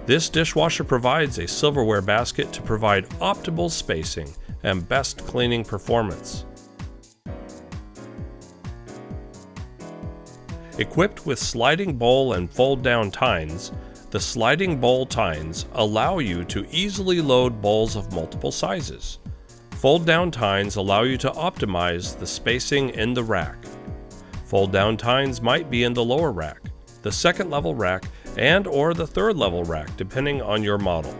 This dishwasher provides a silverware basket to provide optimal spacing and best cleaning performance. Equipped with sliding bowl and fold-down tines, the sliding bowl tines allow you to easily load bowls of multiple sizes. Fold-down tines allow you to optimize the spacing in the rack. Fold-down tines might be in the lower rack, the second-level rack, and/or the third-level rack, depending on your model.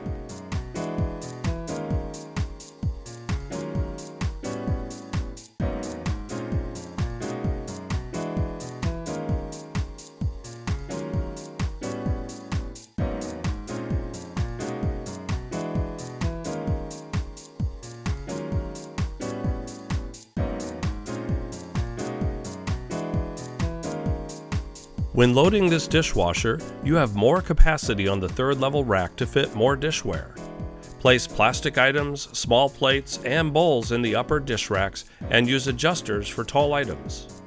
When loading this dishwasher, you have more capacity on the third-level rack to fit more dishware. Place plastic items, small plates, and bowls in the upper dish racks and use adjusters for tall items.